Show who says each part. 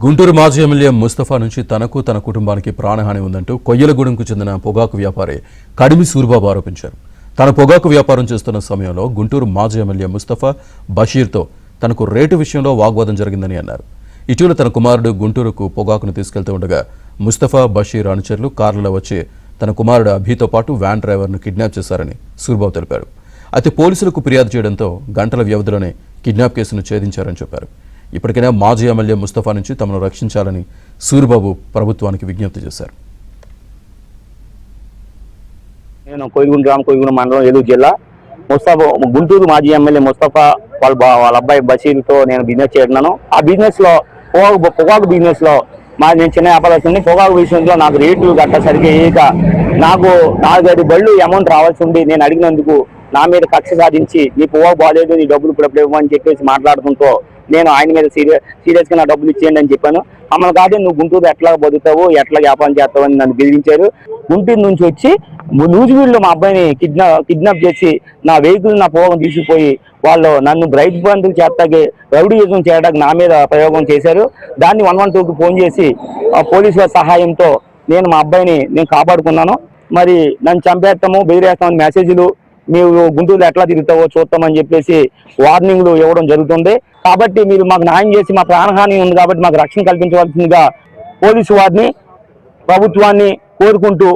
Speaker 1: గుంటూరు మాజీ ఎమ్మెల్యే ముస్తఫా నుంచి తనకు తన కుటుంబానికి ప్రాణహాని ఉందంటూ కొయ్యలగూడెంకు చెందిన పొగాకు వ్యాపారి కడిమి సూరిబాబు ఆరోపించారు. తన పొగాకు వ్యాపారం చేస్తున్న సమయంలో గుంటూరు మాజీ ఎమ్మెల్యే ముస్తఫా బషీర్తో తనకు రేటు విషయంలో వాగ్వాదం జరిగిందని అన్నారు. ఇటీవల తన కుమారుడు గుంటూరుకు పొగాకును తీసుకెళ్తూ ఉండగా ముస్తఫా బషీర్ అనుచరులు కార్లలో వచ్చి తన కుమారుడు అభితో పాటు వ్యాన్ డ్రైవర్ను కిడ్నాప్ చేశారని సూరిబాబు తెలిపారు. అయితే పోలీసులకు ఫిర్యాదు చేయడంతో గంటల వ్యవధిలోనే కిడ్నాప్ కేసును ఛేదించారని చెప్పారు. ఇప్పటికైనా మాజీ ఎమ్మెల్యే ముస్తఫా నుంచి తమను రక్షించాలని సూరిబాబు ప్రభుత్వానికి విజ్ఞప్తి చేశారు.
Speaker 2: నేను కోయిగూడ మండలం ఏలూరు జిల్లా ముస్తఫా గుంటూరు మాజీ ఎమ్మెల్యే ముస్తఫా వాళ్ళ అబ్బాయి బషీర్తో నేను బిజినెస్ చేస్తున్నాను. ఆ బిజినెస్ లో పొగాకు బిజినెస్ లో నేను చిన్న వ్యాపారస్తుంది. పొగాకు విషయంలో నాకు రేటు గట్ట సరిగ్గా వేయక నాకు 4-5 బళ్ళు అమౌంట్ రావాల్సి ఉంది. నేను అడిగినందుకు నా మీద కక్ష సాధించి నీ పొగాకు బాగాలేదు, నీ డబ్బులు ఇప్పుడు ఇవ్వమని చెప్పేసి మాట్లాడుకుంటూ నేను ఆయన మీద సీరియస్గా నా డబ్బులు ఇచ్చేయండి అని చెప్పాను. మమ్మల్ని కాదే నువ్వు గుంటూరు ఎట్లా బతుకుతావు, ఎట్లా వ్యాపారం చేస్తావు అని నన్ను బెదిరించారు. గుంటూరు నుంచి వచ్చి నూజివీడులో మా అబ్బాయిని కిడ్నాప్ చేసి నా వెహికల్ నా పొగం తీసుకుపోయి వాళ్ళు నన్ను బ్రైట్ బంధువులు చేస్తాకి రౌడీయుజం చేయడానికి నా మీద ప్రయోగం చేశారు. దాన్ని 112కి ఫోన్ చేసి పోలీసుల సహాయంతో నేను మా అబ్బాయిని కాపాడుకున్నాను. మరి నన్ను చంపేస్తాము, బెదిరేస్తామని మెసేజ్లు, మీరు గుంటూరులో ఎట్లా తిరుగుతావో చూస్తామని చెప్పేసి వార్నింగ్లు ఇవ్వడం జరుగుతుంది. కాబట్టి మీరు మాకు న్యాయం చేసి మా ప్రాణహాని ఉంది కాబట్టి మాకు రక్షణ కల్పించవలసిందిగా పోలీసు వారిని ప్రభుత్వాన్ని కోరుకుంటూ